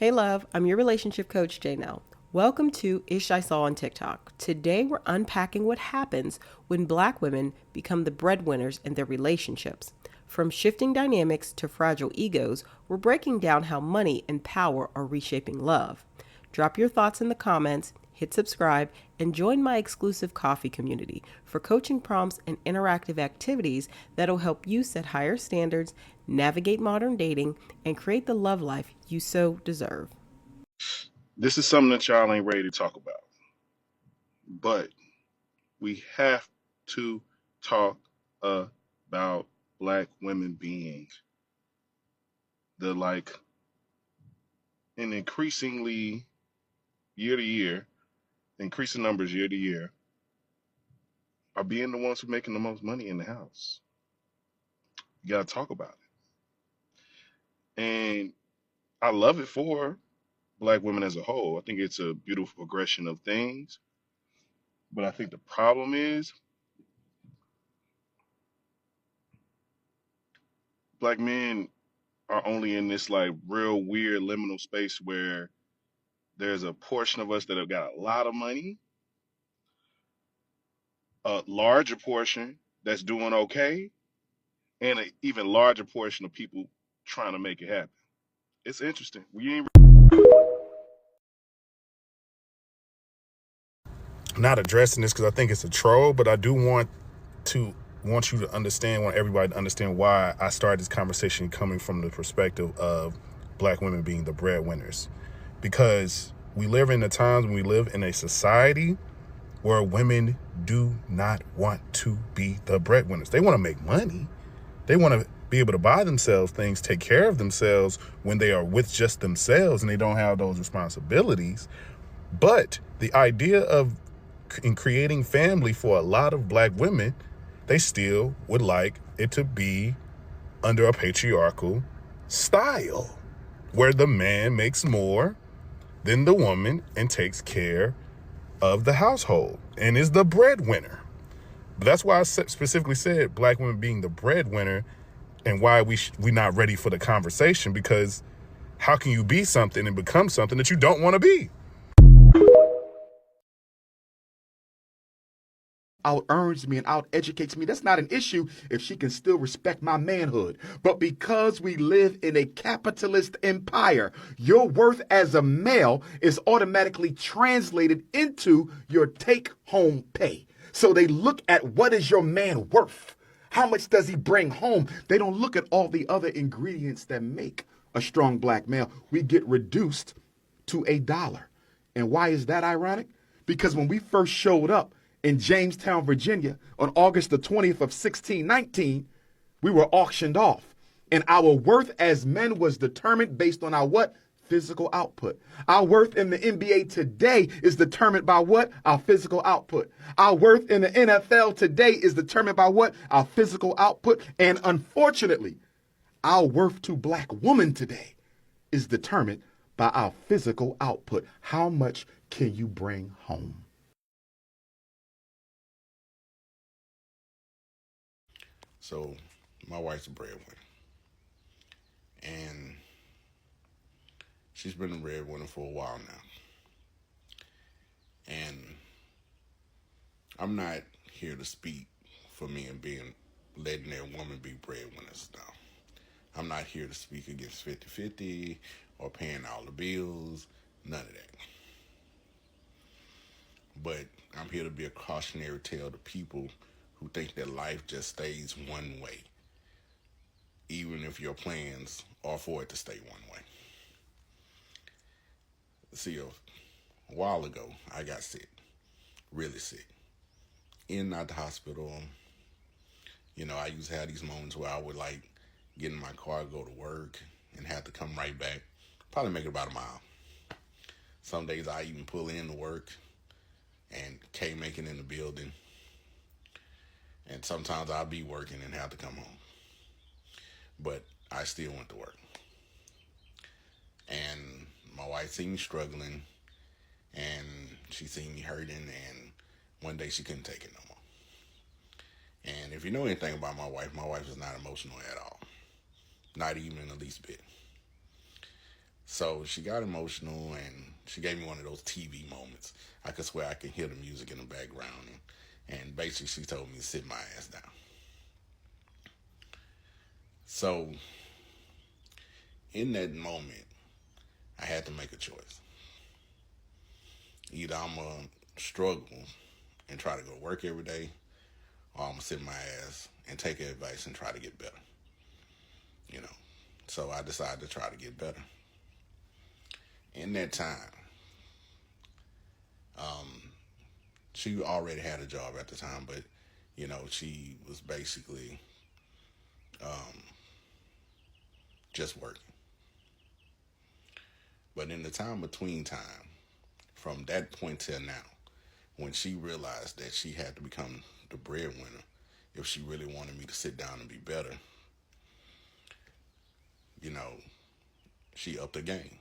Hey love, I'm your relationship coach, Janelle. Welcome to Ish I Saw on TikTok. Today we're unpacking what happens when black women become the breadwinners in their relationships. From shifting dynamics to fragile egos, we're breaking down how money and power are reshaping love. Drop your thoughts in the comments, hit subscribe, and join my exclusive coffee community for coaching prompts and interactive activities that'll help you set higher standards, navigate modern dating, and create the love life you so deserve. This is something that y'all ain't ready to talk about, but we have to talk about black women being the in increasingly year to year, increasing numbers year to year, are being the ones who are making the most money in the house. You got to talk about it. And I love it for black women as a whole. I think it's a beautiful progression of things. But I think the problem is black men are only in this real weird liminal space where there's a portion of us that have got a lot of money, a larger portion that's doing okay, and an even larger portion of people trying to make it happen. It's interesting. We ain't not addressing this because I think it's a troll, but I do to want you to understand, want everybody to understand why I started this conversation coming from the perspective of black women being the breadwinners. Because we live in the times when we live in a society where women do not want to be the breadwinners. They want to make money. They want to be able to buy themselves things, take care of themselves when they are with just themselves and they don't have those responsibilities. But the idea of in creating family for a lot of black women, they still would like it to be under a patriarchal style where the man makes more than the woman and takes care of the household and is the breadwinner. But that's why I specifically said black women being the breadwinner and why we not ready for the conversation, because how can you be something and become something that you don't want to be? Out earns me and out educates me. That's not an issue if she can still respect my manhood. But because we live in a capitalist empire, your worth as a male is automatically translated into your take home pay. So they look at what is your man worth? How much does he bring home? They don't look at all the other ingredients that make a strong black male. We get reduced to $1. And why is that ironic? Because when we first showed up in Jamestown, Virginia on August the 20th of 1619, we were auctioned off. And our worth as men was determined based on our what? Physical output. Our worth in the NBA today is determined by what? Our physical output. Our worth in the NFL today is determined by what? Our physical output. And unfortunately, our worth to black women today is determined by our physical output. How much can you bring home? So my wife's a breadwinner, and she's been a breadwinner for a while now. And I'm not here to speak for men being letting their woman be breadwinners now. I'm not here to speak against 50-50 or paying all the bills, none of that. But I'm here to be a cautionary tale to people who think that life just stays one way, even if your plans are for it to stay one way. See, a while ago, I got sick, really sick. In and out the hospital. I used to have these moments where I would get in my car, go to work, and have to come right back. Probably make it about a mile. Some days I even pull in to work and K making in the building. And sometimes I'll be working and have to come home. But I still went to work. And my wife seen me struggling, and she seen me hurting, and one day she couldn't take it no more. And if you know anything about my wife is not emotional at all. Not even in the least bit. So she got emotional and she gave me one of those TV moments. I could swear I could hear the music in the background. And basically she told me to sit my ass down. So in that moment, I had to make a choice. Either I'm going to struggle and try to go to work every day, or I'm going to sit my ass and take her advice and try to get better. You know, so I decided to try to get better. In that time, she already had a job at the time, but, you know, she was basically just working. But in the between time, from that point till now, when she realized that she had to become the breadwinner if she really wanted me to sit down and be better, you know, she upped her game.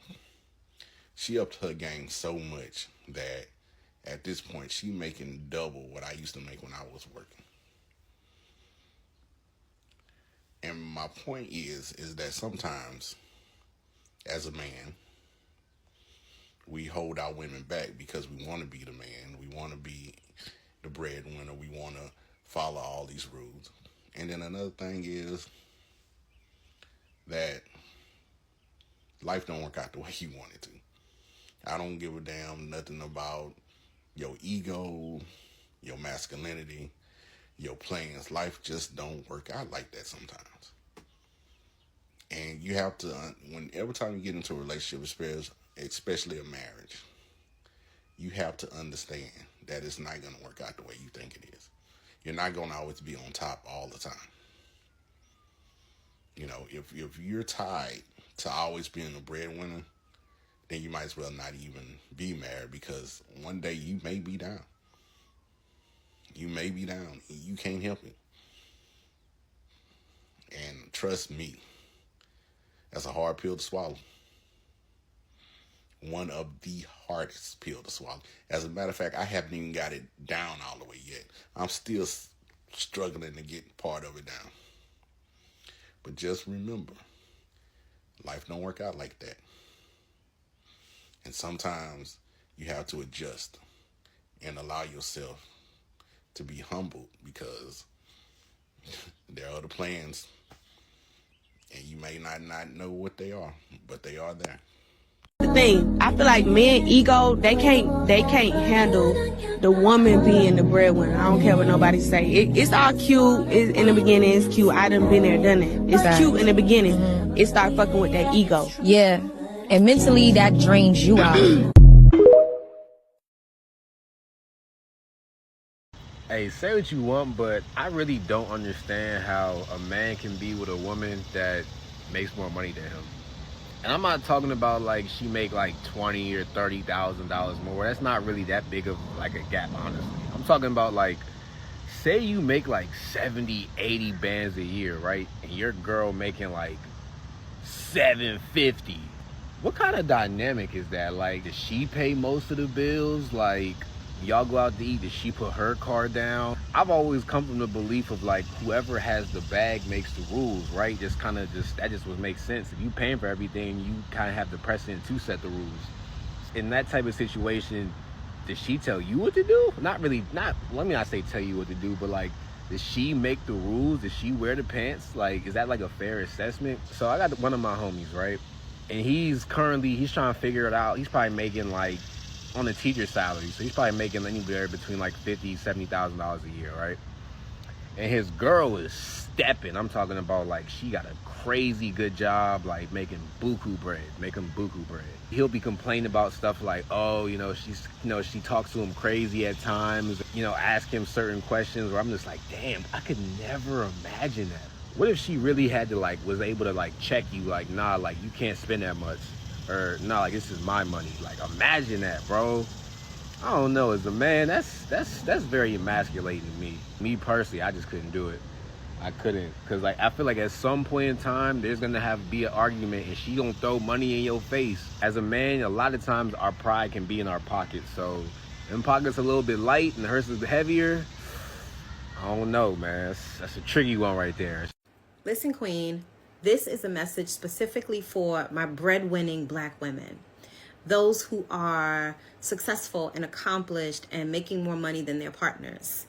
She upped her game so much that at this point, she making double what I used to make when I was working. And my point is that sometimes, as a man, we hold our women back because we want to be the man. We want to be the breadwinner. We want to follow all these rules. And then another thing is that life don't work out the way you want it to. I don't give a damn nothing about your ego, your masculinity, your plans. Life just don't work out like that sometimes. And you have to, every time you get into a relationship, especially a marriage, you have to understand that it's not going to work out the way you think it is. You're not going to always be on top all the time. You know, if you're tied to always being a breadwinner, then you might as well not even be married, because one day you may be down. You may be down. You can't help it. And trust me, that's a hard pill to swallow. One of the hardest pill to swallow. As a matter of fact, I haven't even got it down all the way yet. I'm still struggling to get part of it down. But just remember, life don't work out like that. And sometimes you have to adjust and allow yourself to be humbled, because there are other plans and you may not know what they are, but they are there. The thing, I feel like men ego, they can't handle the woman being the breadwinner. I don't care what nobody say. It's all cute. In the beginning, it's cute. I done been there, done it. It's cute in the beginning. It start fucking with that ego. Yeah, and mentally that drains you out. Hey, say what you want, but I really don't understand how a man can be with a woman that makes more money than him. And I'm not talking about like she make like $20,000 or $30,000 more. That's not really that big of like a gap, honestly. I'm talking about like, say you make like 70, 80 bands a year, right? And your girl making like 750. What kind of dynamic is that? Like, does she pay most of the bills? Like, y'all go out to eat, does she put her card down? I've always come from the belief of like, whoever has the bag makes the rules, right? That just would make sense. If you paying for everything, you kind of have the precedent to set the rules. In that type of situation, does she tell you what to do? Let me not say tell you what to do, but like, does she make the rules? Does she wear the pants? Like, is that like a fair assessment? So I got one of my homies, right? And he's trying to figure it out. He's probably making like, on the teacher salary, so he's probably making anywhere between like $50,000, $70,000 a year, right? And his girl is stepping. I'm talking about like, she got a crazy good job, like making buku bread. He'll be complaining about stuff like, oh, she talks to him crazy at times, ask him certain questions where I'm just like, damn, I could never imagine that. What if she really had to like, was able to like check you, like, nah, like you can't spend that much. Or no, like this is my money. Like, imagine that, bro. I don't know. As a man, that's very emasculating to me. Me personally, I just couldn't do it. I couldn't, cause like I feel like at some point in time, there's gonna be an argument, and she gonna throw money in your face. As a man, a lot of times our pride can be in our pockets. So, them pockets a little bit light, and hers is heavier. I don't know, man. That's a tricky one right there. Listen, Queen. This is a message specifically for my breadwinning Black women, those who are successful and accomplished and making more money than their partners.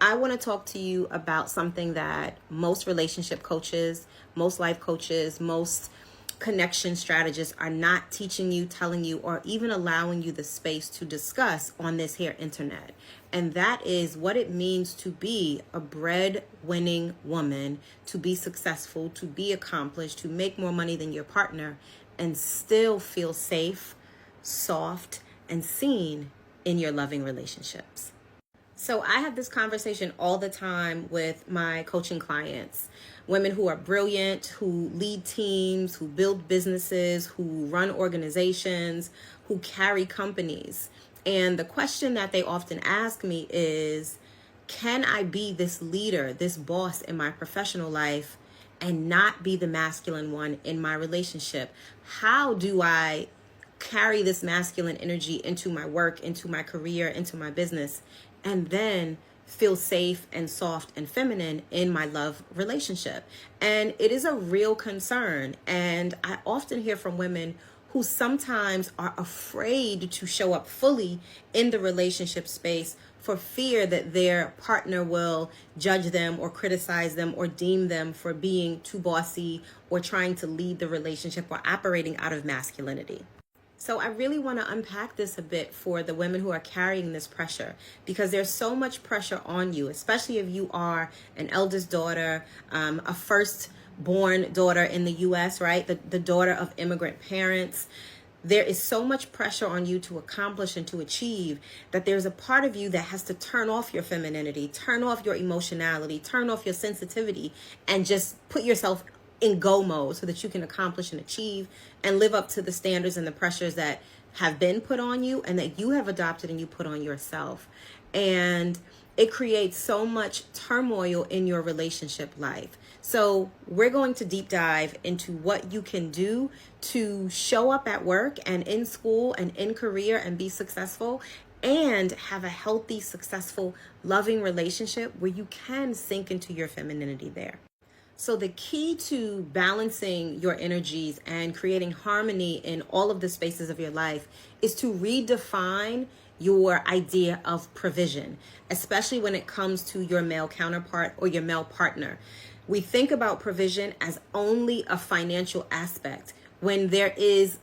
I want to talk to you about something that most relationship coaches, most life coaches, most connection strategists are not teaching you, telling you, or even allowing you the space to discuss on this here internet. And that is what it means to be a breadwinning woman, to be successful, to be accomplished, to make more money than your partner, and still feel safe, soft, and seen in your loving relationships. So I have this conversation all the time with my coaching clients, women who are brilliant, who lead teams, who build businesses, who run organizations, who carry companies. And the question that they often ask me is, can I be this leader, this boss in my professional life and not be the masculine one in my relationship? How do I carry this masculine energy into my work, into my career, into my business, and then feel safe and soft and feminine in my love relationship? And it is a real concern. And I often hear from women who sometimes are afraid to show up fully in the relationship space for fear that their partner will judge them or criticize them or deem them for being too bossy or trying to lead the relationship or operating out of masculinity. So I really want to unpack this a bit for the women who are carrying this pressure, because there's so much pressure on you, especially if you are an eldest daughter, a first-born daughter in the U.S., right? The daughter of immigrant parents. There is so much pressure on you to accomplish and to achieve that there's a part of you that has to turn off your femininity, turn off your emotionality, turn off your sensitivity, and just put yourself in go mode so that you can accomplish and achieve and live up to the standards and the pressures that have been put on you and that you have adopted and you put on yourself. And it creates so much turmoil in your relationship life. So we're going to deep dive into what you can do to show up at work and in school and in career and be successful and have a healthy, successful, loving relationship where you can sink into your femininity there. So the key to balancing your energies and creating harmony in all of the spaces of your life is to redefine your idea of provision, especially when it comes to your male counterpart or your male partner. We think about provision as only a financial aspect when there is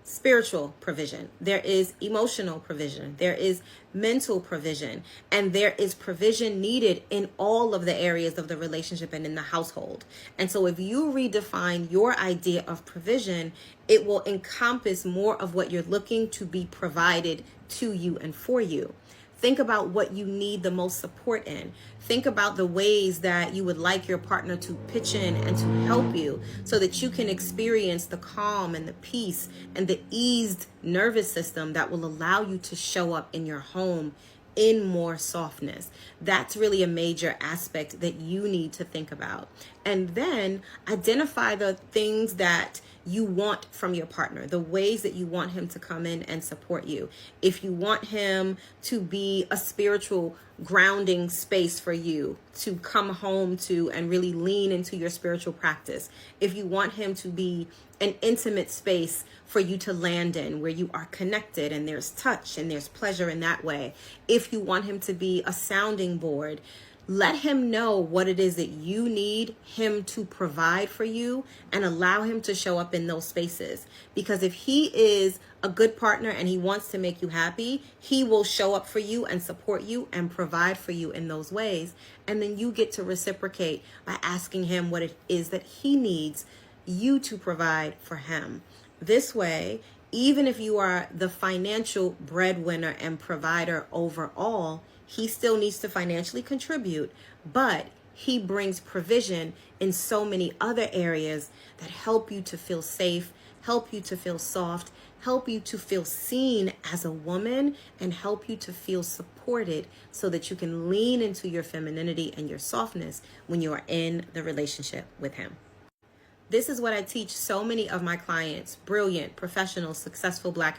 spiritual provision, there is emotional provision, there is mental provision, and there is provision needed in all of the areas of the relationship and in the household. And so if you redefine your idea of provision, it will encompass more of what you're looking to be provided to you and for you. Think about what you need the most support in. Think about the ways that you would like your partner to pitch in and to help you so that you can experience the calm and the peace and the eased nervous system that will allow you to show up in your home in more softness. That's really a major aspect that you need to think about. And then identify the things that you want from your partner, the ways that you want him to come in and support you. If you want him to be a spiritual grounding space for you to come home to and really lean into your spiritual practice. If you want him to be an intimate space for you to land in where you are connected and there's touch and there's pleasure in that way. If you want him to be a sounding board, let him know what it is that you need him to provide for you and allow him to show up in those spaces. Because if he is a good partner and he wants to make you happy, he will show up for you and support you and provide for you in those ways. And then you get to reciprocate by asking him what it is that he needs you to provide for him. This way, even if you are the financial breadwinner and provider overall, he still needs to financially contribute, but he brings provision in so many other areas that help you to feel safe, help you to feel soft, help you to feel seen as a woman, and help you to feel supported so that you can lean into your femininity and your softness when you are in the relationship with him. This is what I teach so many of my clients, brilliant, professional, successful black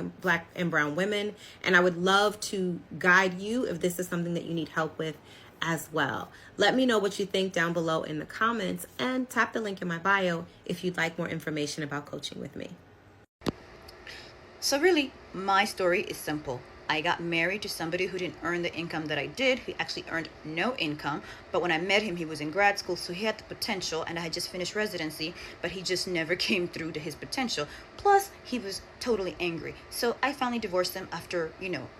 and brown women. And I would love to guide you if this is something that you need help with as well. Let me know what you think down below in the comments, and tap the link in my bio if you'd like more information about coaching with me. So really, my story is simple. I got married to somebody who didn't earn the income that I did. He actually earned no income. But when I met him, he was in grad school, so he had the potential, and I had just finished residency, but he just never came through to his potential. Plus, he was totally angry. So I finally divorced him after,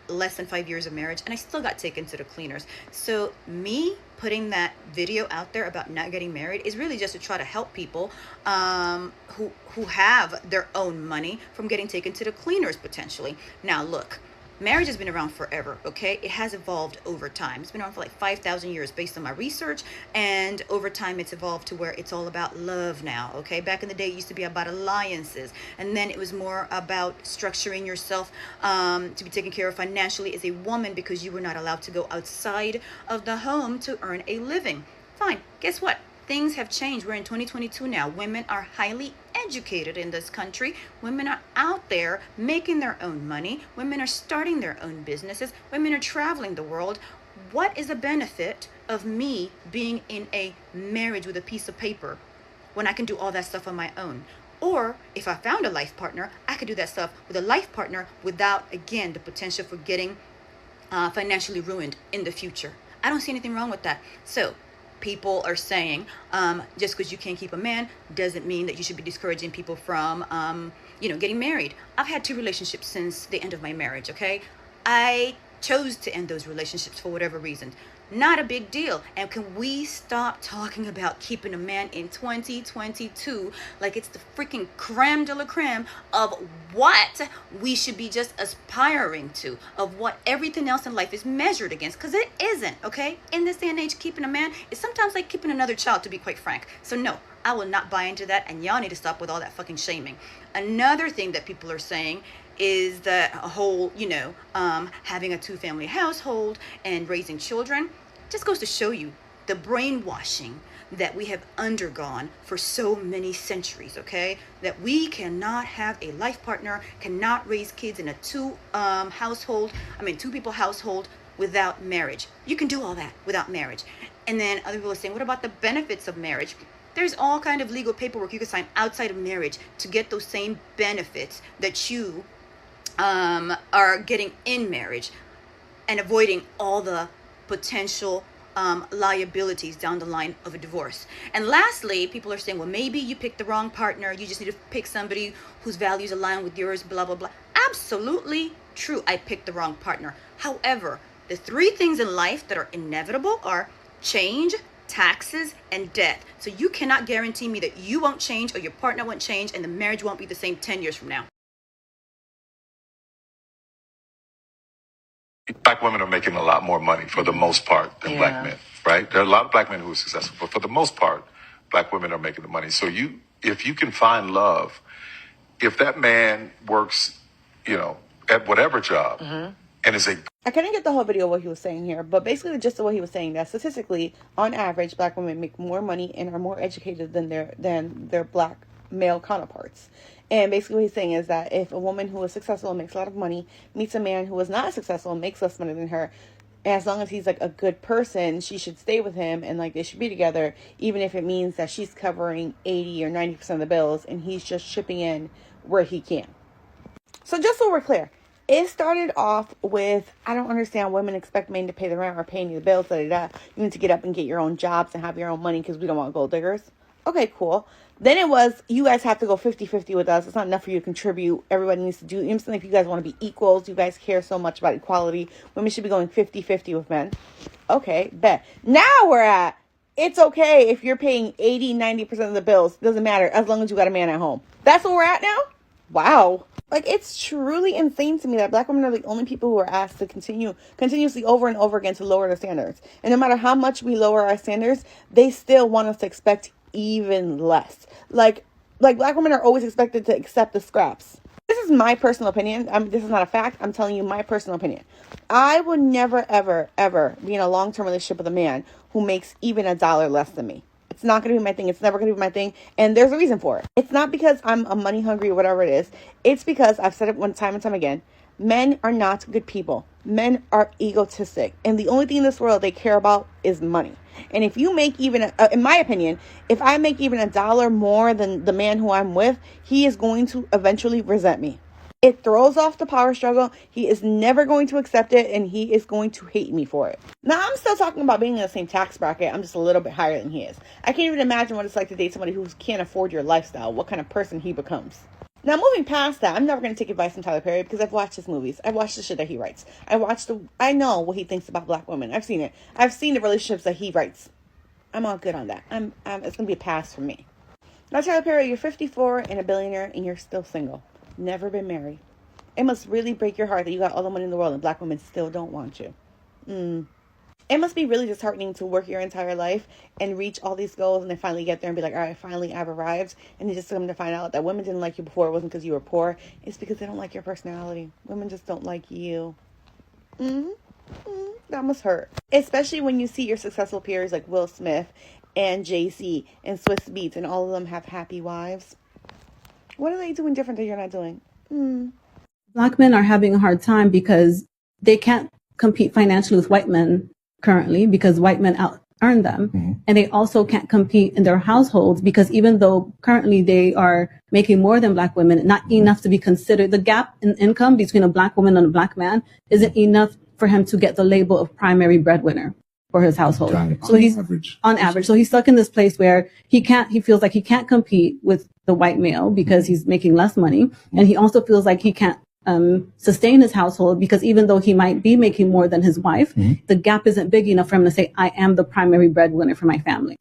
less than 5 years of marriage, and I still got taken to the cleaners. So me putting that video out there about not getting married is really just to try to help people who have their own money from getting taken to the cleaners potentially. Now look, marriage has been around forever, okay? It has evolved over time. It's been around for like 5,000 years based on my research, and over time it's evolved to where it's all about love now, okay? Back in the day, it used to be about alliances, and then it was more about structuring yourself to be taken care of financially as a woman because you were not allowed to go outside of the home to earn a living. Fine, guess what? Things have changed. We're in 2022 now. Women are highly educated in this country. Women are out there making their own money. Women are starting their own businesses. Women are traveling the world. What is the benefit of me being in a marriage with a piece of paper when I can do all that stuff on my own? Or if I found a life partner, I could do that stuff with a life partner without, again, the potential for getting financially ruined in the future. I don't see anything wrong with that. So people are saying just because you can't keep a man doesn't mean that you should be discouraging people from getting married. I've had 2 relationships since the end of my marriage, okay? I chose to end those relationships for whatever reason. Not a big deal. And can we stop talking about keeping a man in 2022 like it's the freaking creme de la creme of what we should be just aspiring to, of what everything else in life is measured against? Because it isn't, okay? In this day and age, keeping a man is sometimes like keeping another child, to be quite frank. So no, I will not buy into that, and y'all need to stop with all that fucking shaming. Another thing that people are saying is that whole, having a 2-family household and raising children just goes to show you the brainwashing that we have undergone for so many centuries, okay? That we cannot have a life partner, cannot raise kids in a 2-people household without marriage. You can do all that without marriage. And then other people are saying, what about the benefits of marriage? There's all kind of legal paperwork you can sign outside of marriage to get those same benefits that you are getting in marriage, and avoiding all the potential liabilities down the line of a divorce. And lastly, people are saying, well, maybe you picked the wrong partner. You just need to pick somebody whose values align with yours, blah, blah, blah. Absolutely true. I picked the wrong partner. However, the 3 things in life that are inevitable are change, taxes, and death. So you cannot guarantee me that you won't change or your partner won't change and the marriage won't be the same 10 years from now. Black women are making a lot more money for the most part than black men, right? There are a lot of black men who are successful, but for the most part, black women are making the money. So if you can find love, if that man works, at whatever job, and is I couldn't get the whole video of what he was saying here, but basically the gist of what he was saying, that statistically, on average, black women make more money and are more educated than their black male counterparts. And basically what he's saying is that if a woman who is successful and makes a lot of money meets a man who is not successful and makes less money than her, as long as he's like a good person, she should stay with him and like they should be together, even if it means that she's covering 80 or 90% of the bills and he's just chipping in where he can. So just so we're clear, it started off with, I don't understand women expect men to pay the rent or paying you the bills, You need to get up and get your own jobs and have your own money because we don't want gold diggers. Okay, cool. Then it was, you guys have to go 50-50 with us. It's not enough for you to contribute. Everybody needs to do, if you guys want to be equals, you guys care so much about equality, women should be going 50-50 with men. Okay, bet. Now we're at, it's okay if you're paying 80-90% of the bills. Doesn't matter, as long as you got a man at home. That's where we're at now? Wow. Like, it's truly insane to me that black women are the only people who are asked to continuously over and over again to lower their standards. And no matter how much we lower our standards, they still want us to expect even less. Like black women are always expected to accept the scraps. This is my personal opinion. This is not a fact. I'm telling you my personal opinion. I would never, ever, ever be in a long-term relationship with a man who makes even $1 less than me. It's not going to be my thing. It's never going to be my thing. And there's a reason for it. It's not because I'm a money hungry or whatever it is. It's because I've said it one time and time again. Men are not good people. Men are egotistic. And the only thing in this world they care about is money. And if you make even, in my opinion, if I make even $1 more than the man who I'm with, he is going to eventually resent me. It throws off the power struggle. He is never going to accept it, and he is going to hate me for it. Now, I'm still talking about being in the same tax bracket. I'm just a little bit higher than he is. I can't even imagine what it's like to date somebody who can't afford your lifestyle, what kind of person he becomes. Now, moving past that, I'm never going to take advice from Tyler Perry because I've watched his movies. I've watched the shit that he writes. I know what he thinks about black women. I've seen it. I've seen the relationships that he writes. I'm all good on that. It's going to be a pass for me. Now, Tyler Perry, you're 54 and a billionaire and you're still single. Never been married. It must really break your heart that you got all the money in the world and black women still don't want you. It must be really disheartening to work your entire life and reach all these goals and then finally get there and be like, all right, finally I've arrived. And you just come to find out that women didn't like you before. It wasn't because you were poor. It's because they don't like your personality. Women just don't like you. That must hurt. Especially when you see your successful peers like Will Smith and Jay-Z and Swiss Beats and all of them have happy wives. What are they doing different that you're not doing? Black men are having a hard time because they can't compete financially with white men currently because white men out earn them. And they also can't compete in their households because even though currently they are making more than black women, not enough to be considered. The gap in income between a black woman and a black man isn't enough for him to get the label of primary breadwinner for his household. So he's on average. So he's stuck in this place where he feels like he can't compete with the white male because he's making less money. And he also feels like he can't sustain his household because even though he might be making more than his wife, the gap isn't big enough for him to say, I am the primary breadwinner for my family.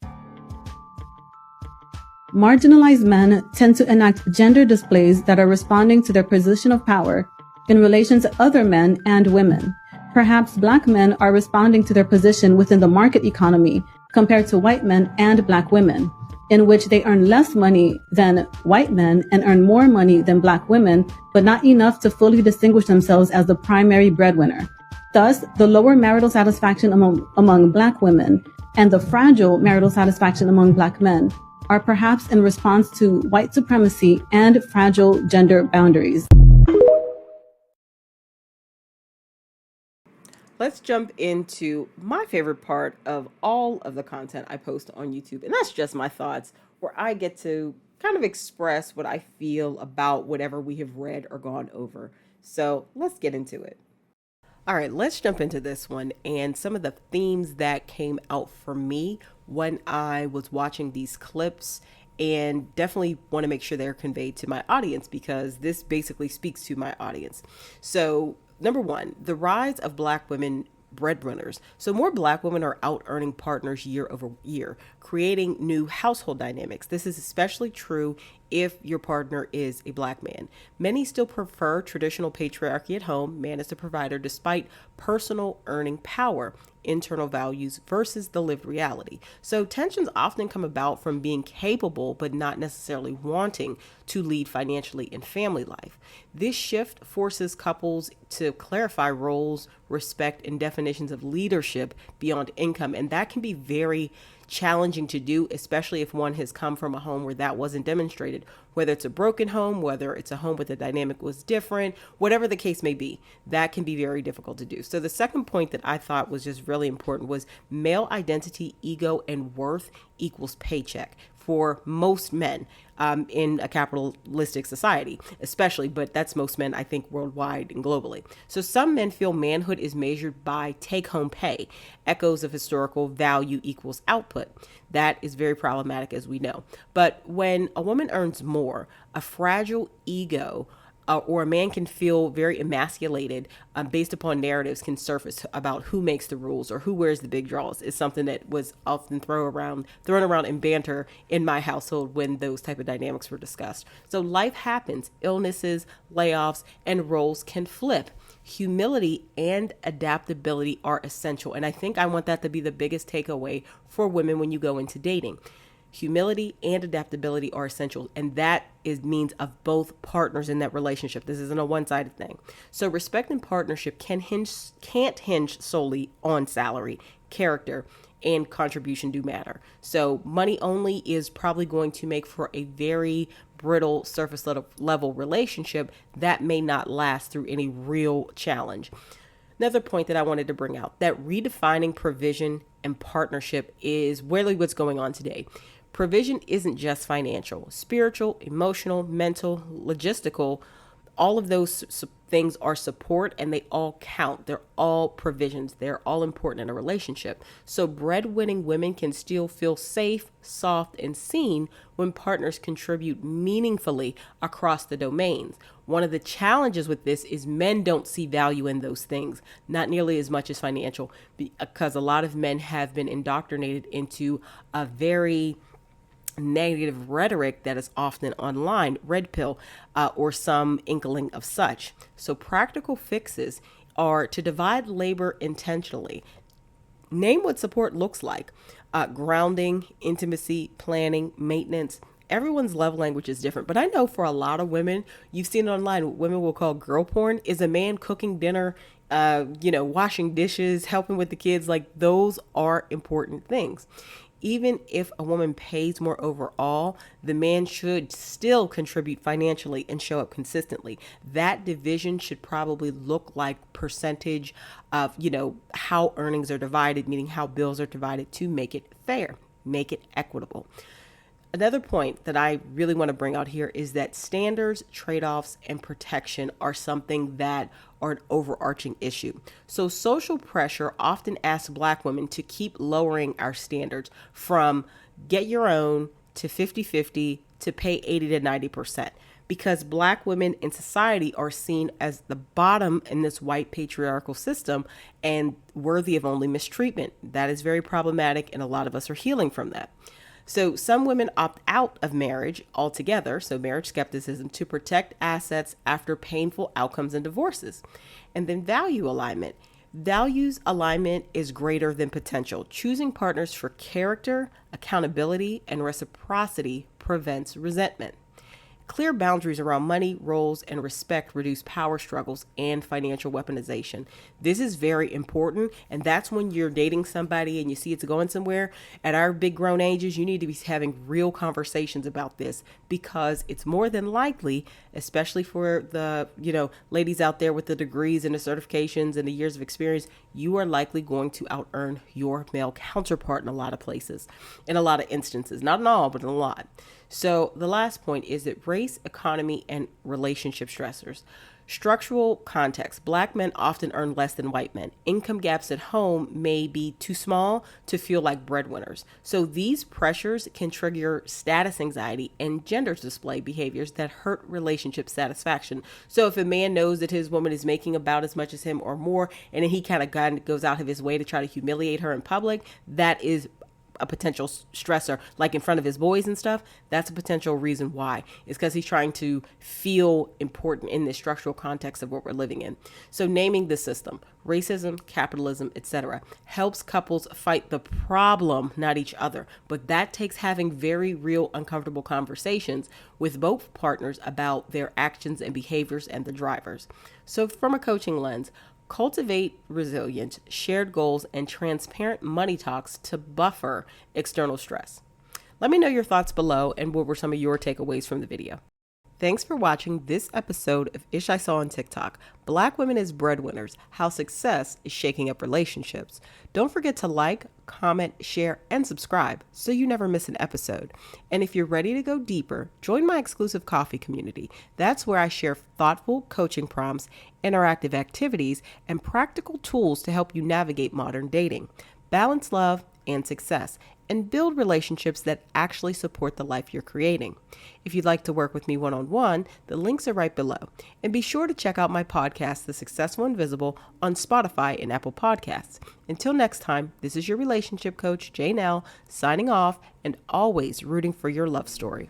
Marginalized men tend to enact gender displays that are responding to their position of power in relation to other men and women. Perhaps black men are responding to their position within the market economy compared to white men and black women, in which they earn less money than white men and earn more money than black women, but not enough to fully distinguish themselves as the primary breadwinner. Thus, the lower marital satisfaction among black women and the fragile marital satisfaction among black men are perhaps in response to white supremacy and fragile gender boundaries. Let's jump into my favorite part of all of the content I post on YouTube, and that's just my thoughts, where I get to kind of express what I feel about whatever we have read or gone over. So let's get into it. All right, let's jump into this one and some of the themes that came out for me when I was watching these clips, and definitely want to make sure they're conveyed to my audience because this basically speaks to my audience. So number one, the rise of black women breadwinners. So more black women are out earning partners year over year, creating new household dynamics. This is especially true if your partner is a black man. Many still prefer traditional patriarchy at home, man is the provider, despite personal earning power, internal values versus the lived reality. So tensions often come about from being capable but not necessarily wanting to lead financially in family life. This shift forces couples to clarify roles, respect, and definitions of leadership beyond income, and that can be very challenging to do, especially if one has come from a home where that wasn't demonstrated, whether it's a broken home, whether it's a home where the dynamic was different, whatever the case may be, that can be very difficult to do. So the second point that I thought was just really important was male identity, ego, and worth equals paycheck for most men in a capitalistic society, especially, but that's most men, I think, worldwide and globally. So some men feel manhood is measured by take-home pay, echoes of historical value equals output. That is very problematic, as we know. But when a woman earns more, a fragile ego or a man can feel very emasculated based upon narratives can surface about who makes the rules or who wears the big draws is something that was often thrown around in banter in my household when those type of dynamics were discussed. So life happens, illnesses, layoffs, and roles can flip. Humility and adaptability are essential. And I think I want that to be the biggest takeaway for women when you go into dating. Humility and adaptability are essential, and that means of both partners in that relationship. This isn't a one-sided thing. So respect and partnership can't hinge solely on salary, character, and contribution do matter. So money only is probably going to make for a very brittle surface level relationship that may not last through any real challenge. Another point that I wanted to bring out, that redefining provision and partnership is really what's going on today. Provision isn't just financial, spiritual, emotional, mental, logistical. All of those things are support and they all count. They're all provisions. They're all important in a relationship. So breadwinning women can still feel safe, soft, and seen when partners contribute meaningfully across the domains. One of the challenges with this is men don't see value in those things, not nearly as much as financial, because a lot of men have been indoctrinated into a very negative rhetoric that is often online, red pill, or some inkling of such. So practical fixes are to divide labor intentionally. Name what support looks like. Grounding, intimacy, planning, maintenance. Everyone's love language is different, but I know for a lot of women, you've seen it online, what women will call girl porn, is a man cooking dinner, washing dishes, helping with the kids. Like, those are important things. Even if a woman pays more overall, the man should still contribute financially and show up consistently. That division should probably look like percentage of, how earnings are divided, meaning how bills are divided, to make it fair, make it equitable. Another point that I really want to bring out here is that standards, trade-offs, and protection are something that are an overarching issue. So social pressure often asks Black women to keep lowering our standards from get your own to 50-50 to pay 80 to 90%, because Black women in society are seen as the bottom in this white patriarchal system and worthy of only mistreatment. That is very problematic, and a lot of us are healing from that. So some women opt out of marriage altogether, so marriage skepticism, to protect assets after painful outcomes and divorces. And then value alignment. Values alignment is greater than potential. Choosing partners for character, accountability, and reciprocity prevents resentment. Clear boundaries around money, roles, and respect reduce power struggles and financial weaponization. This is very important, and that's when you're dating somebody and you see it's going somewhere. At our big grown ages, you need to be having real conversations about this, because it's more than likely, especially for the, ladies out there with the degrees and the certifications and the years of experience, you are likely going to out-earn your male counterpart in a lot of places, in a lot of instances, not in all, but in a lot. So the last point is that race, economy, and relationship stressors. Structural context. Black men often earn less than white men. Income gaps at home may be too small to feel like breadwinners. So these pressures can trigger status anxiety and gender display behaviors that hurt relationship satisfaction. So if a man knows that his woman is making about as much as him or more, and then he kind of goes out of his way to try to humiliate her in public, that is a potential stressor, like in front of his boys and stuff. That's a potential reason why. It's because he's trying to feel important in the structural context of what we're living in. So naming the system, racism, capitalism, etc., helps couples fight the problem, not each other. But that takes having very real, uncomfortable conversations with both partners about their actions and behaviors and the drivers. So from a coaching lens, cultivate resilience, shared goals, and transparent money talks to buffer external stress. Let me know your thoughts below and what were some of your takeaways from the video. Thanks for watching this episode of Ish I Saw on TikTok, Black Women as Breadwinners, How Success is Shaking Up Relationships. Don't forget to like, comment, share, and subscribe so you never miss an episode. And if you're ready to go deeper, join my exclusive coffee community. That's where I share thoughtful coaching prompts, interactive activities, and practical tools to help you navigate modern dating, balance love and success, and build relationships that actually support the life you're creating. If you'd like to work with me one-on-one, the links are right below. And be sure to check out my podcast, The Successful Invisible, on Spotify and Apple Podcasts. Until next time, this is your relationship coach, Janelle, signing off and always rooting for your love story.